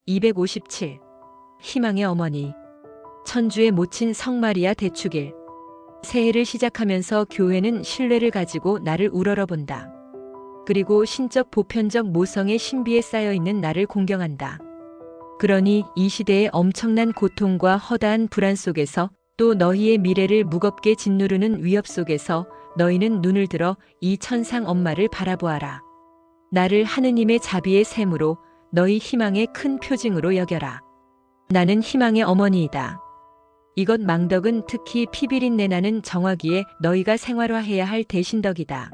257. 희망의 어머니. 천주의 모친 성마리아 대축일. 새해를 시작하면서 교회는 신뢰를 가지고 나를 우러러본다. 그리고 신적 보편적 모성의 신비에 쌓여있는 나를 공경한다. 그러니 이 시대의 엄청난 고통과 허다한 불안 속에서 또 너희의 미래를 무겁게 짓누르는 위협 속에서 너희는 눈을 들어 이 천상 엄마를 바라보아라. 나를 하느님의 자비의 샘으로 너희 희망의 큰 표징으로 여겨라. 나는 희망의 어머니이다. 이것 망덕은 특히 피비린내 나는 정화기에 너희가 생활화해야 할 대신덕이다.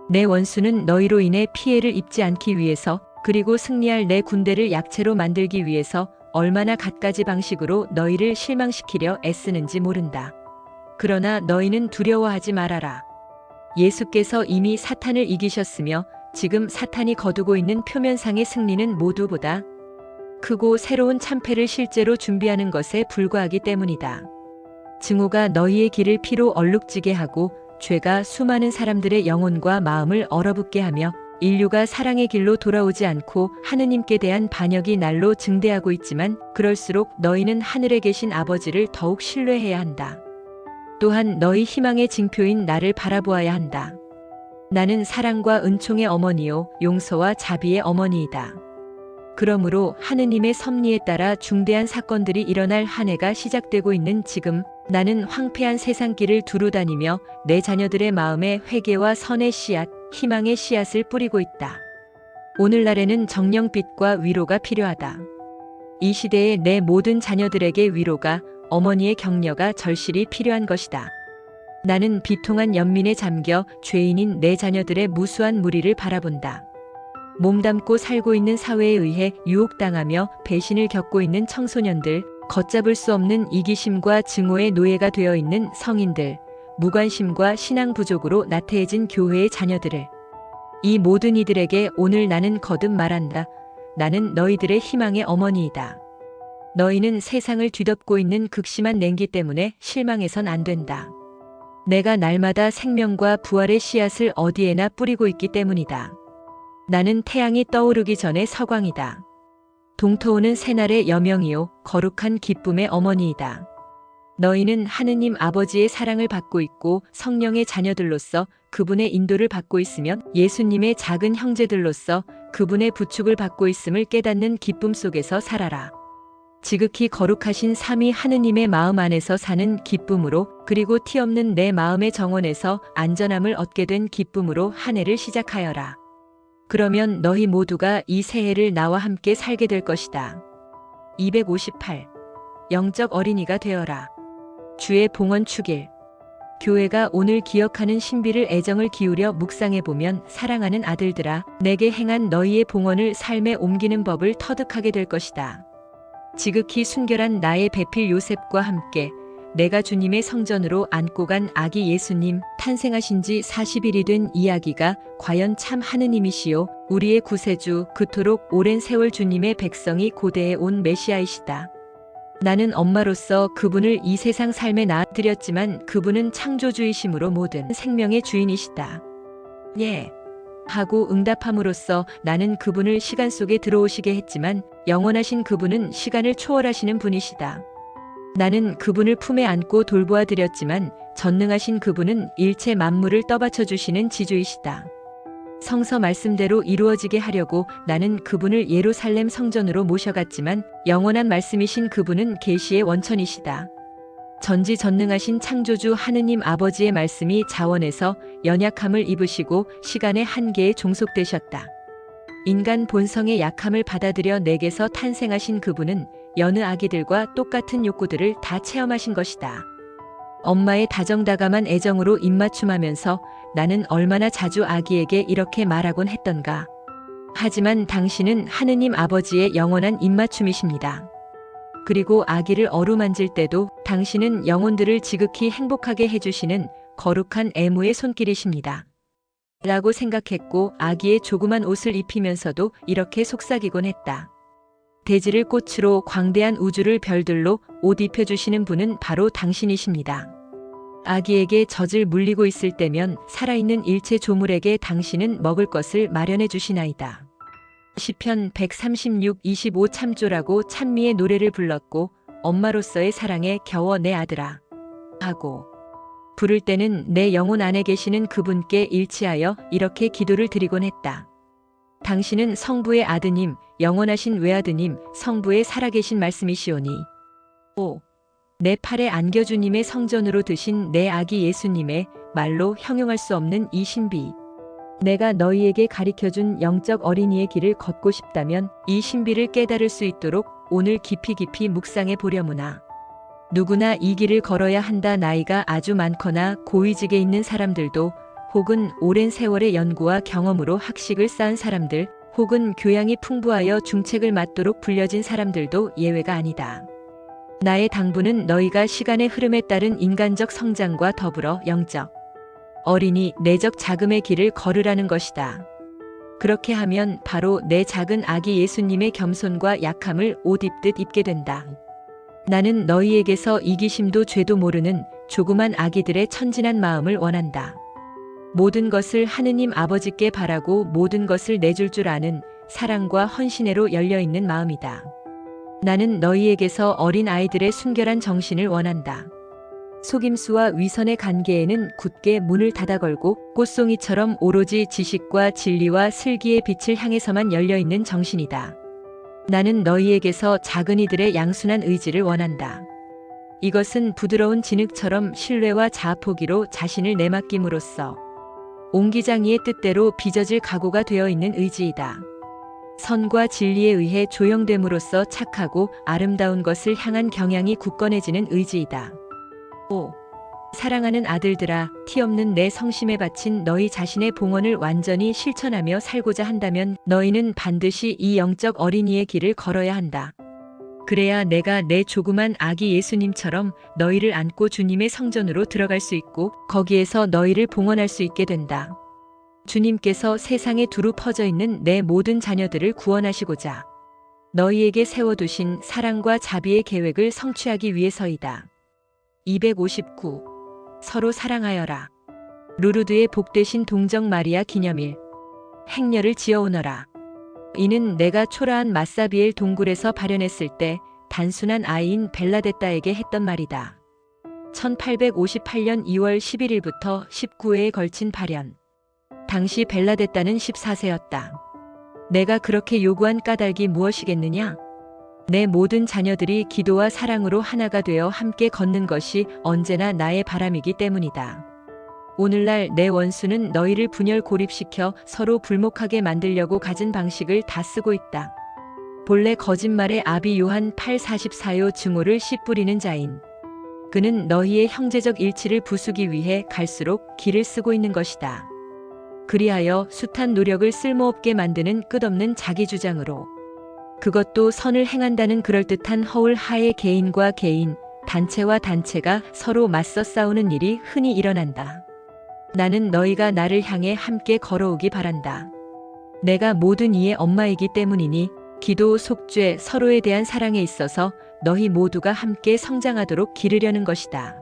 내 원수는 너희로 인해 피해를 입지 않기 위해서 그리고 승리할 내 군대를 약체로 만들기 위해서 얼마나 갖가지 방식으로 너희를 실망시키려 애쓰는지 모른다. 그러나 너희는 두려워하지 말아라. 예수께서 이미 사탄을 이기셨으며 지금 사탄이 거두고 있는 표면상의 승리는 모두보다 크고 새로운 참패를 실제로 준비하는 것에 불과하기 때문이다. 증오가 너희의 길을 피로 얼룩지게 하고 죄가 수많은 사람들의 영혼과 마음을 얼어붙게 하며 인류가 사랑의 길로 돌아오지 않고 하느님께 대한 반역이 날로 증대하고 있지만 그럴수록 너희는 하늘에 계신 아버지를 더욱 신뢰해야 한다. 또한 너희 희망의 징표인 나를 바라보아야 한다. 나는 사랑과 은총의 어머니요 용서와 자비의 어머니이다. 그러므로 하느님의 섭리에 따라 중대한 사건들이 일어날 한 해가 시작되고 있는 지금 나는 황폐한 세상길을 두루다니며 내 자녀들의 마음에 회개와 선의 씨앗, 희망의 씨앗을 뿌리고 있다. 오늘날에는 정령빛과 위로가 필요하다. 이 시대에 내 모든 자녀들에게 위로가, 어머니의 격려가 절실히 필요한 것이다. 나는 비통한 연민에 잠겨 죄인인 내 자녀들의 무수한 무리를 바라본다. 몸담고 살고 있는 사회에 의해 유혹당하며 배신을 겪고 있는 청소년들, 걷잡을 수 없는 이기심과 증오의 노예가 되어 있는 성인들, 무관심과 신앙 부족으로 나태해진 교회의 자녀들을. 이 모든 이들에게 오늘 나는 거듭 말한다. 나는 너희들의 희망의 어머니이다. 너희는 세상을 뒤덮고 있는 극심한 냉기 때문에 실망해선 안 된다. 내가 날마다 생명과 부활의 씨앗을 어디에나 뿌리고 있기 때문이다. 나는 태양이 떠오르기 전에 서광이다. 동터오는 새날의 여명이요 거룩한 기쁨의 어머니이다. 너희는 하느님 아버지의 사랑을 받고 있고 성령의 자녀들로서 그분의 인도를 받고 있으면 예수님의 작은 형제들로서 그분의 부축을 받고 있음을 깨닫는 기쁨 속에서 살아라. 지극히 거룩하신 삼위 하느님의 마음 안에서 사는 기쁨으로 그리고 티 없는 내 마음의 정원에서 안전함을 얻게 된 기쁨으로 한 해를 시작하여라. 그러면 너희 모두가 이 새해를 나와 함께 살게 될 것이다. 258. 영적 어린이가 되어라. 주의 봉헌 축일. 교회가 오늘 기억하는 신비를 애정을 기울여 묵상해보면 사랑하는 아들들아, 내게 행한 너희의 봉헌을 삶에 옮기는 법을 터득하게 될 것이다. 지극히 순결한 나의 배필 요셉과 함께 내가 주님의 성전으로 안고 간 아기 예수님, 탄생하신 지 40일이 된 이 아기가 과연 참 하느님이시요 우리의 구세주, 그토록 오랜 세월 주님의 백성이 고대해 온 메시아이시다. 나는 엄마로서 그분을 이 세상 삶에 낳아드렸지만 그분은 창조주이심으로 모든 생명의 주인이시다. 예. 하고 응답함으로써 나는 그분을 시간 속에 들어오시게 했지만 영원하신 그분은 시간을 초월하시는 분이시다. 나는 그분을 품에 안고 돌보아 드렸지만 전능하신 그분은 일체 만물을 떠받쳐 주시는 지주이시다. 성서 말씀대로 이루어지게 하려고 나는 그분을 예루살렘 성전으로 모셔갔지만 영원한 말씀이신 그분은 계시의 원천이시다. 전지전능하신 창조주 하느님 아버지의 말씀이 자원에서 연약함을 입으시고 시간의 한계에 종속되셨다. 인간 본성의 약함을 받아들여 내게서 탄생하신 그분은 여느 아기들과 똑같은 욕구들을 다 체험하신 것이다. 엄마의 다정다감한 애정으로 입맞춤하면서 나는 얼마나 자주 아기에게 이렇게 말하곤 했던가. 하지만 당신은 하느님 아버지의 영원한 입맞춤이십니다. 그리고 아기를 어루만질 때도 당신은 영혼들을 지극히 행복하게 해주시는 거룩한 애무의 손길이십니다. 라고 생각했고 아기의 조그만 옷을 입히면서도 이렇게 속삭이곤 했다. 대지를 꽃으로 광대한 우주를 별들로 옷 입혀주시는 분은 바로 당신이십니다. 아기에게 젖을 물리고 있을 때면 살아있는 일체 조물에게 당신은 먹을 것을 마련해 주시나이다. 시편 136, 25 참조라고 찬미의 노래를 불렀고 엄마로서의 사랑에 겨워 내 아들아 하고 부를 때는 내 영혼 안에 계시는 그분께 일치하여 이렇게 기도를 드리곤 했다. 당신은 성부의 아드님, 영원하신 외아드님, 성부의 살아계신 말씀이시오니. 오, 내 팔에 안겨 주님의 성전으로 드신 내 아기 예수님의 말로 형용할 수 없는 이 신비. 내가 너희에게 가르쳐준 영적 어린이의 길을 걷고 싶다면 이 신비를 깨달을 수 있도록 오늘 깊이 묵상해 보려무나. 누구나 이 길을 걸어야 한다. 나이가 아주 많거나 고위직에 있는 사람들도, 혹은 오랜 세월의 연구와 경험으로 학식을 쌓은 사람들, 혹은 교양이 풍부하여 중책을 맡도록 불려진 사람들도 예외가 아니다. 나의 당부는 너희가 시간의 흐름에 따른 인간적 성장과 더불어 영적, 어린이, 내적 자금의 길을 걸으라는 것이다. 그렇게 하면 바로 내 작은 아기 예수님의 겸손과 약함을 옷 입듯 입게 된다. 나는 너희에게서 이기심도 죄도 모르는 조그만 아기들의 천진한 마음을 원한다. 모든 것을 하느님 아버지께 바라고 모든 것을 내줄 줄 아는 사랑과 헌신애로 열려있는 마음이다. 나는 너희에게서 어린 아이들의 순결한 정신을 원한다. 속임수와 위선의 관계에는 굳게 문을 닫아 걸고 꽃송이처럼 오로지 지식과 진리와 슬기의 빛을 향해서만 열려있는 정신이다. 나는 너희에게서 작은 이들의 양순한 의지를 원한다. 이것은 부드러운 진흙처럼 신뢰와 자아포기로 자신을 내맡김으로써 옹기장이의 뜻대로 빚어질 각오가 되어 있는 의지이다. 선과 진리에 의해 조형됨으로써 착하고 아름다운 것을 향한 경향이 굳건해지는 의지이다. 5. 사랑하는 아들들아, 티 없는 내 성심에 바친 너희 자신의 봉헌을 완전히 실천하며 살고자 한다면 너희는 반드시 이 영적 어린이의 길을 걸어야 한다. 그래야 내가 내 조그만 아기 예수님처럼 너희를 안고 주님의 성전으로 들어갈 수 있고 거기에서 너희를 봉헌할 수 있게 된다. 주님께서 세상에 두루 퍼져 있는 내 모든 자녀들을 구원하시고자 너희에게 세워두신 사랑과 자비의 계획을 성취하기 위해서이다. 259. 서로 사랑하여라. 루르드의 복되신 동정 마리아 기념일. 행렬을 지어오너라. 이는 내가 초라한 마사비엘 동굴에서 발현했을 때 단순한 아이인 벨라데따에게 했던 말이다. 1858년 2월 11일부터 19회에 걸친 발현. 당시 벨라데따는 14세였다. 내가 그렇게 요구한 까닭이 무엇이겠느냐? 내 모든 자녀들이 기도와 사랑으로 하나가 되어 함께 걷는 것이 언제나 나의 바람이기 때문이다. 오늘날 내 원수는 너희를 분열 고립시켜 서로 불목하게 만들려고 가진 방식을 다 쓰고 있다. 본래 거짓말의 아비 요한 8:44요 증오를 씨 뿌리는 자인. 그는 너희의 형제적 일치를 부수기 위해 갈수록 길을 쓰고 있는 것이다. 그리하여 숱한 노력을 쓸모없게 만드는 끝없는 자기 주장으로. 그것도 선을 행한다는 그럴듯한 허울 하에 개인과 개인, 단체와 단체가 서로 맞서 싸우는 일이 흔히 일어난다. 나는 너희가 나를 향해 함께 걸어오기 바란다. 내가 모든 이의 엄마이기 때문이니 기도, 속죄, 서로에 대한 사랑에 있어서 너희 모두가 함께 성장하도록 기르려는 것이다.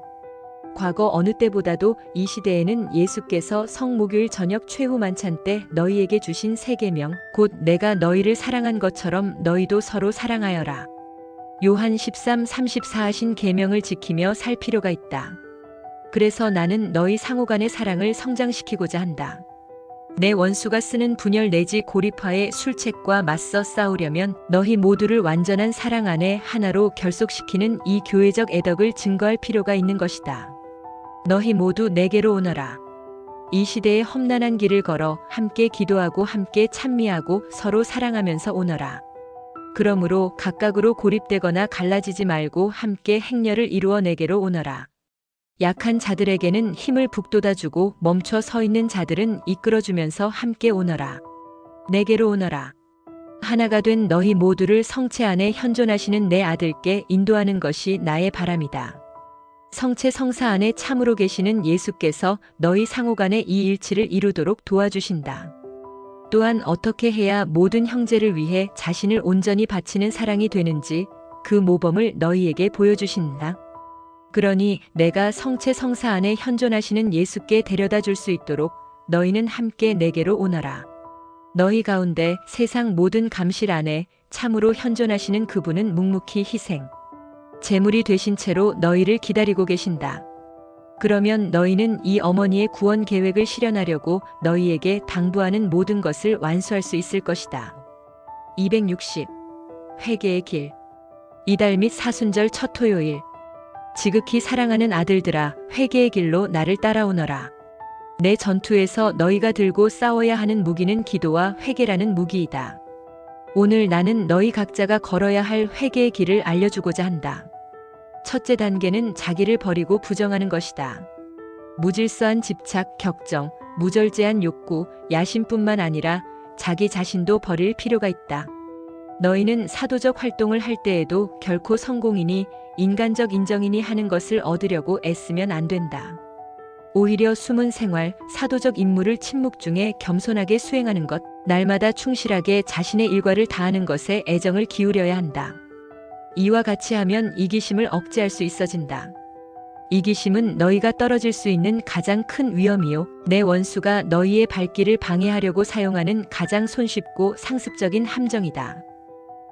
과거 어느 때보다도 이 시대에는 예수께서 성목요일 저녁 최후 만찬 때 너희에게 주신 세 계명, 곧 내가 너희를 사랑한 것처럼 너희도 서로 사랑하여라. 요한 13:34 하신 계명을 지키며 살 필요가 있다. 그래서 나는 너희 상호간의 사랑을 성장시키고자 한다. 내 원수가 쓰는 분열 내지 고립화의 술책과 맞서 싸우려면 너희 모두를 완전한 사랑 안에 하나로 결속시키는 이 교회적 애덕을 증거할 필요가 있는 것이다. 너희 모두 내게로 오너라. 이 시대의 험난한 길을 걸어 함께 기도하고 함께 찬미하고 서로 사랑하면서 오너라. 그러므로 각각으로 고립되거나 갈라지지 말고 함께 행렬을 이루어 내게로 오너라. 약한 자들에게는 힘을 북돋아주고 멈춰 서 있는 자들은 이끌어주면서 함께 오너라. 내게로 오너라. 하나가 된 너희 모두를 성체 안에 현존하시는 내 아들께 인도하는 것이 나의 바람이다. 성체 성사 안에 참으로 계시는 예수께서 너희 상호간의 이 일치를 이루도록 도와주신다. 또한 어떻게 해야 모든 형제를 위해 자신을 온전히 바치는 사랑이 되는지 그 모범을 너희에게 보여주신다. 그러니 내가 성체 성사 안에 현존하시는 예수께 데려다 줄 수 있도록 너희는 함께 내게로 오너라. 너희 가운데 세상 모든 감실 안에 참으로 현존하시는 그분은 묵묵히 희생, 제물이 되신 채로 너희를 기다리고 계신다. 그러면 너희는 이 어머니의 구원 계획을 실현하려고 너희에게 당부하는 모든 것을 완수할 수 있을 것이다. 260. 회개의 길. 이달 및 사순절 첫 토요일. 지극히 사랑하는 아들들아, 회개의 길로 나를 따라오너라. 내 전투에서 너희가 들고 싸워야 하는 무기는 기도와 회개라는 무기이다. 오늘 나는 너희 각자가 걸어야 할 회개의 길을 알려주고자 한다. 첫째 단계는 자기를 버리고 부정하는 것이다. 무질서한 집착, 격정, 무절제한 욕구, 야심뿐만 아니라 자기 자신도 버릴 필요가 있다. 너희는 사도적 활동을 할 때에도 결코 성공이니 인간적 인정이니 하는 것을 얻으려고 애쓰면 안 된다. 오히려 숨은 생활, 사도적 임무를 침묵 중에 겸손하게 수행하는 것, 날마다 충실하게 자신의 일과를 다하는 것에 애정을 기울여야 한다. 이와 같이 하면 이기심을 억제할 수 있어진다. 이기심은 너희가 떨어질 수 있는 가장 큰 위험이요, 내 원수가 너희의 발길을 방해하려고 사용하는 가장 손쉽고 상습적인 함정이다.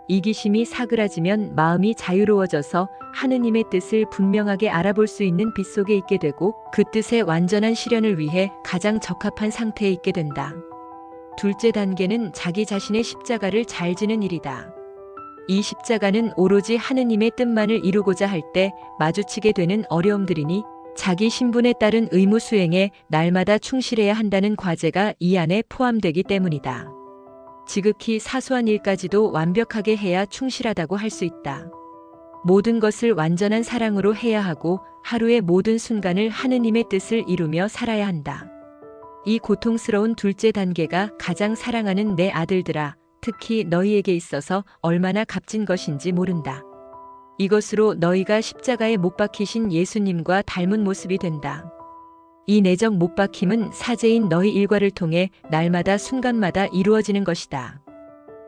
이기심이 사그라지면 마음이 자유로워져서 하느님의 뜻을 분명하게 알아볼 수 있는 빛 속에 있게 되고 그 뜻의 완전한 실현을 위해 가장 적합한 상태에 있게 된다. 둘째 단계는 자기 자신의 십자가를 잘 지는 일이다. 이 십자가는 오로지 하느님의 뜻만을 이루고자 할 때 마주치게 되는 어려움들이니 자기 신분에 따른 의무 수행에 날마다 충실해야 한다는 과제가 이 안에 포함되기 때문이다. 지극히 사소한 일까지도 완벽하게 해야 충실하다고 할 수 있다. 모든 것을 완전한 사랑으로 해야 하고 하루의 모든 순간을 하느님의 뜻을 이루며 살아야 한다. 이 고통스러운 둘째 단계가 가장 사랑하는 내 아들들아, 특히 너희에게 있어서 얼마나 값진 것인지 모른다. 이것으로 너희가 십자가에 못 박히신 예수님과 닮은 모습이 된다. 이 내적 못 박힘은 사제인 너희 일과를 통해 날마다 순간마다 이루어지는 것이다.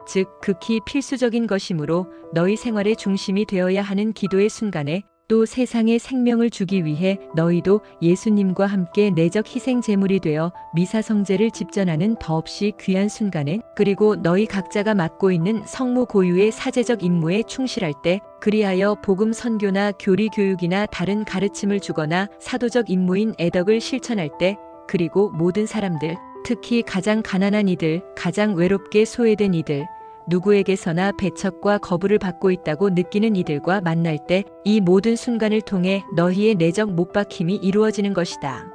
즉, 극히 필수적인 것이므로 너희 생활의 중심이 되어야 하는 기도의 순간에 또 세상에 생명을 주기 위해 너희도 예수님과 함께 내적 희생 제물이 되어 미사성제를 집전하는 더없이 귀한 순간에, 그리고 너희 각자가 맡고 있는 성무 고유의 사제적 임무에 충실할 때, 그리하여 복음 선교나 교리 교육이나 다른 가르침을 주거나 사도적 임무인 애덕을 실천할 때, 그리고 모든 사람들, 특히 가장 가난한 이들, 가장 외롭게 소외된 이들, 누구에게서나 배척과 거부를 받고 있다고 느끼는 이들과 만날 때 이 모든 순간을 통해 너희의 내적 못 박힘이 이루어지는 것이다.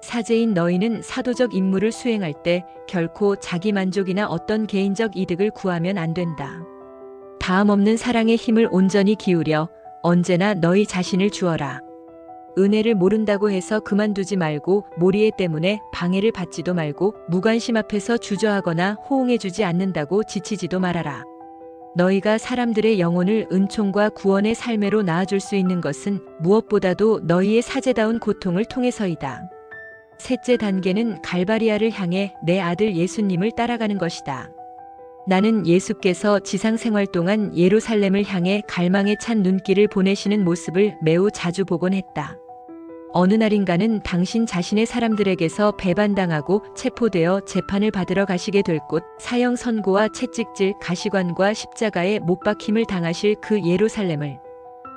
사제인 너희는 사도적 임무를 수행할 때 결코 자기 만족이나 어떤 개인적 이득을 구하면 안 된다. 다음 없는 사랑의 힘을 온전히 기울여 언제나 너희 자신을 주어라. 은혜를 모른다고 해서 그만두지 말고 모리에 때문에 방해를 받지도 말고 무관심 앞에서 주저하거나 호응해주지 않는다고 지치지도 말아라. 너희가 사람들의 영혼을 은총과 구원의 삶으로 낳아줄 수 있는 것은 무엇보다도 너희의 사제다운 고통을 통해서이다. 셋째 단계는 갈바리아를 향해 내 아들 예수님을 따라가는 것이다. 나는 예수께서 지상생활 동안 예루살렘을 향해 갈망에 찬 눈길을 보내시는 모습을 매우 자주 보곤 했다. 어느 날인가는 당신 자신의 사람들에게서 배반당하고 체포되어 재판을 받으러 가시게 될 곳, 사형 선고와 채찍질, 가시관과 십자가에 못 박힘을 당하실 그 예루살렘을,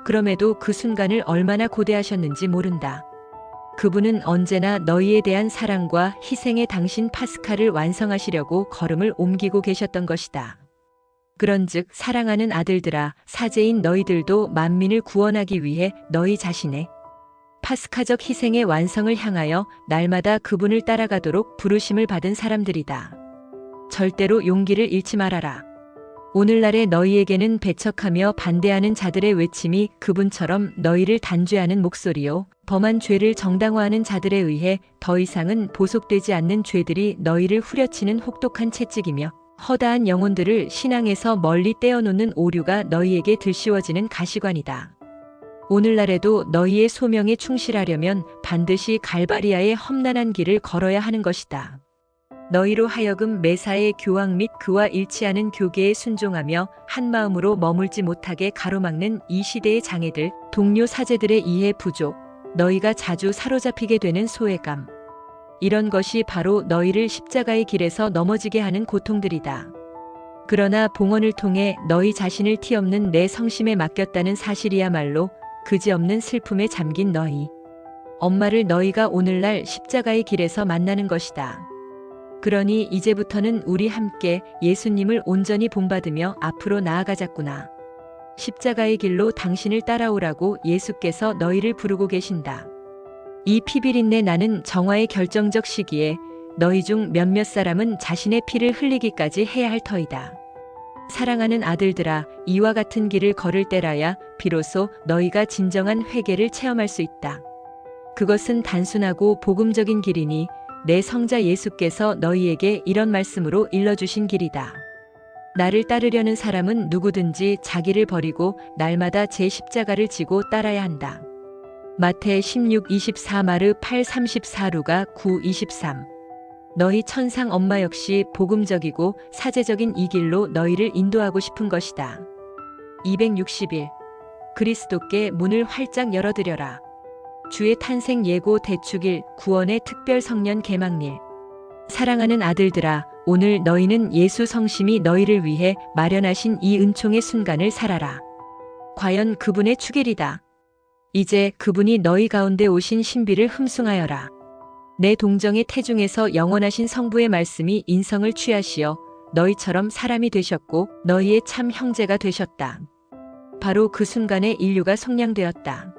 그럼에도 그 순간을 얼마나 고대하셨는지 모른다. 그분은 언제나 너희에 대한 사랑과 희생의 당신 파스카를 완성하시려고 걸음을 옮기고 계셨던 것이다. 그런즉 사랑하는 아들들아, 사제인 너희들도 만민을 구원하기 위해 너희 자신의 파스카적 희생의 완성을 향하여 날마다 그분을 따라가도록 부르심을 받은 사람들이다. 절대로 용기를 잃지 말아라. 오늘날의 너희에게는 배척하며 반대하는 자들의 외침이 그분처럼 너희를 단죄하는 목소리요, 범한 죄를 정당화하는 자들에 의해 더 이상은 보속되지 않는 죄들이 너희를 후려치는 혹독한 채찍이며 허다한 영혼들을 신앙에서 멀리 떼어놓는 오류가 너희에게 들씌워지는 가시관이다. 오늘날에도 너희의 소명에 충실하려면 반드시 갈바리아의 험난한 길을 걸어야 하는 것이다. 너희로 하여금 메사의 교황 및 그와 일치하는 교계에 순종하며 한마음으로 머물지 못하게 가로막는 이 시대의 장애들, 동료 사제들의 이해 부족, 너희가 자주 사로잡히게 되는 소외감, 이런 것이 바로 너희를 십자가의 길에서 넘어지게 하는 고통들이다. 그러나 봉헌을 통해 너희 자신을 티없는 내 성심에 맡겼다는 사실이야말로 그지없는 슬픔에 잠긴 너희 엄마를 너희가 오늘날 십자가의 길에서 만나는 것이다. 그러니 이제부터는 우리 함께 예수님을 온전히 본받으며 앞으로 나아가자꾸나. 십자가의 길로 당신을 따라오라고 예수께서 너희를 부르고 계신다. 이 피비린내 나는 정화의 결정적 시기에 너희 중 몇몇 사람은 자신의 피를 흘리기까지 해야 할 터이다. 사랑하는 아들들아, 이와 같은 길을 걸을 때라야 비로소 너희가 진정한 회개를 체험할 수 있다. 그것은 단순하고 복음적인 길이니 내 성자 예수께서 너희에게 이런 말씀으로 일러주신 길이다. 나를 따르려는 사람은 누구든지 자기를 버리고 날마다 제 십자가를 지고 따라야 한다. 마태 16:24 마르 8:34 루가 9:23 너희 천상 엄마 역시 복음적이고 사제적인 이 길로 너희를 인도하고 싶은 것이다. 261. 그리스도께 문을 활짝 열어드려라. 주의 탄생 예고 대축일 구원의 특별 성년 개막일. 사랑하는 아들들아, 오늘 너희는 예수 성심이 너희를 위해 마련하신 이 은총의 순간을 살아라. 과연 그분의 축일이다. 이제 그분이 너희 가운데 오신 신비를 흠숭하여라. 내 동정의 태중에서 영원하신 성부의 말씀이 인성을 취하시어 너희처럼 사람이 되셨고 너희의 참 형제가 되셨다. 바로 그 순간에 인류가 속량되었다.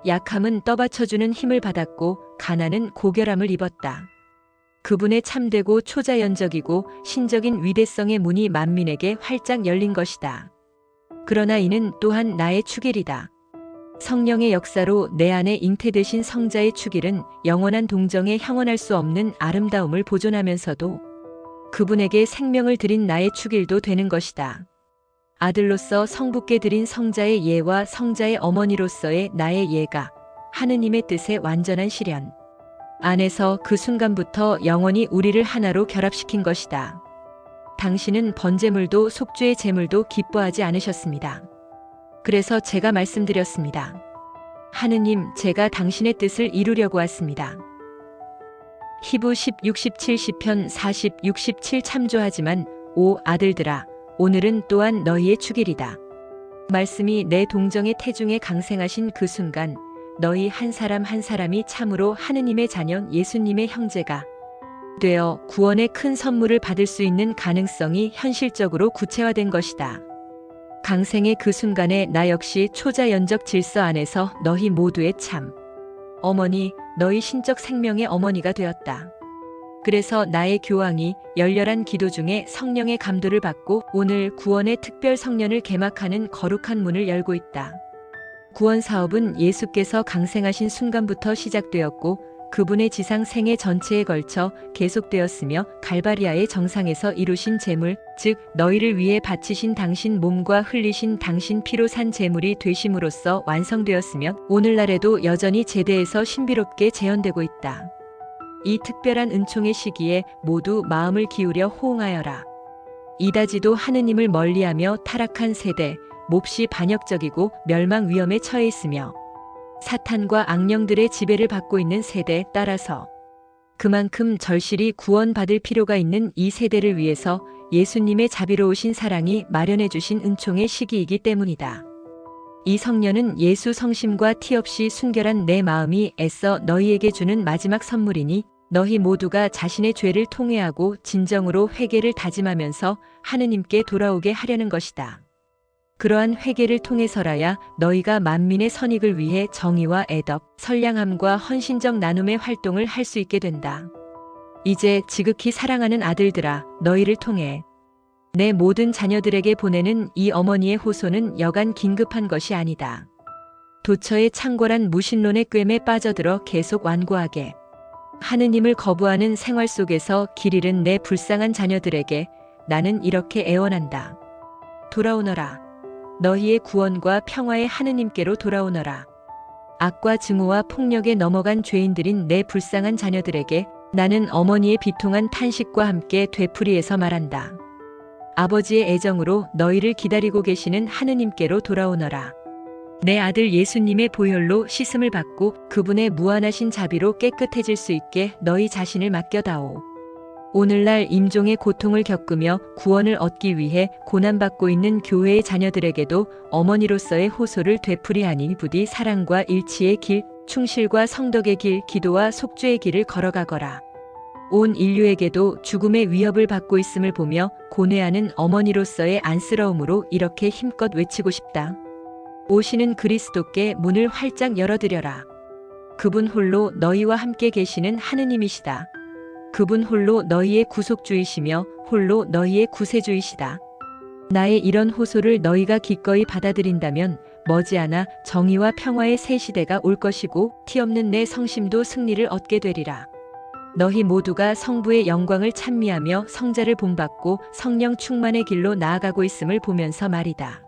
약함은 떠받쳐주는 힘을 받았고 가난은 고결함을 입었다. 그분의 참되고 초자연적이고 신적인 위대성의 문이 만민에게 활짝 열린 것이다. 그러나 이는 또한 나의 축일이다. 성령의 역사로 내 안에 잉태되신 성자의 축일은 영원한 동정에 형언할 수 없는 아름다움을 보존하면서도 그분에게 생명을 드린 나의 축일도 되는 것이다. 아들로서 성부께 드린 성자의 예와 성자의 어머니로서의 나의 예가 하느님의 뜻의 완전한 실현 안에서 그 순간부터 영원히 우리를 하나로 결합시킨 것이다. 당신은 번제물도 속죄의 제물도 기뻐하지 않으셨습니다. 그래서 제가 말씀드렸습니다. 하느님, 제가 당신의 뜻을 이루려고 왔습니다. 히브 10, 67 시편 40, 67 참조하지만 오 아들들아, 오늘은 또한 너희의 축일이다. 말씀이 내 동정의 태중에 강생하신 그 순간 너희 한 사람 한 사람이 참으로 하느님의 자녀 예수님의 형제가 되어 구원의 큰 선물을 받을 수 있는 가능성이 현실적으로 구체화된 것이다. 강생의 그 순간에 나 역시 초자연적 질서 안에서 너희 모두의 참 어머니, 너희 신적 생명의 어머니가 되었다. 그래서 나의 교황이 열렬한 기도 중에 성령의 감도를 받고 오늘 구원의 특별 성년을 개막하는 거룩한 문을 열고 있다. 구원 사업은 예수께서 강생하신 순간부터 시작되었고 그분의 지상 생애 전체에 걸쳐 계속되었으며 갈바리아의 정상에서 이루신 제물, 즉 너희를 위해 바치신 당신 몸과 흘리신 당신 피로 산 제물이 되심으로써 완성되었으며 오늘날에도 여전히 제대에서 신비롭게 재현되고 있다. 이 특별한 은총의 시기에 모두 마음을 기울여 호응하여라. 이다지도 하느님을 멀리하며 타락한 세대, 몹시 반역적이고 멸망 위험에 처해 있으며 사탄과 악령들의 지배를 받고 있는 세대에 따라서 그만큼 절실히 구원받을 필요가 있는 이 세대를 위해서 예수님의 자비로우신 사랑이 마련해 주신 은총의 시기이기 때문이다. 이 성년은 예수 성심과 티 없이 순결한 내 마음이 애써 너희에게 주는 마지막 선물이니 너희 모두가 자신의 죄를 통회하고 진정으로 회개를 다짐하면서 하느님께 돌아오게 하려는 것이다. 그러한 회개를 통해서라야 너희가 만민의 선익을 위해 정의와 애덕, 선량함과 헌신적 나눔의 활동을 할 수 있게 된다. 이제 지극히 사랑하는 아들들아, 너희를 통해 내 모든 자녀들에게 보내는 이 어머니의 호소는 여간 긴급한 것이 아니다. 도처의 창궐한 무신론의 꿰매 빠져들어 계속 완고하게 하느님을 거부하는 생활 속에서 길 잃은 내 불쌍한 자녀들에게 나는 이렇게 애원한다. 돌아오너라. 너희의 구원과 평화의 하느님께로 돌아오너라. 악과 증오와 폭력에 넘어간 죄인들인 내 불쌍한 자녀들에게 나는 어머니의 비통한 탄식과 함께 되풀이해서 말한다. 아버지의 애정으로 너희를 기다리고 계시는 하느님께로 돌아오너라. 내 아들 예수님의 보혈로 씻음을 받고 그분의 무한하신 자비로 깨끗해질 수 있게 너희 자신을 맡겨다오. 오늘날 임종의 고통을 겪으며 구원을 얻기 위해 고난받고 있는 교회의 자녀들에게도 어머니로서의 호소를 되풀이하니 부디 사랑과 일치의 길, 충실과 성덕의 길, 기도와 속죄의 길을 걸어가거라. 온 인류에게도 죽음의 위협을 받고 있음을 보며 고뇌하는 어머니로서의 안쓰러움으로 이렇게 힘껏 외치고 싶다. 오시는 그리스도께 문을 활짝 열어드려라. 그분 홀로 너희와 함께 계시는 하느님이시다. 그분 홀로 너희의 구속주이시며 홀로 너희의 구세주이시다. 나의 이런 호소를 너희가 기꺼이 받아들인다면 머지않아 정의와 평화의 새 시대가 올 것이고 티없는 내 성심도 승리를 얻게 되리라. 너희 모두가 성부의 영광을 찬미하며 성자를 본받고 성령 충만의 길로 나아가고 있음을 보면서 말이다.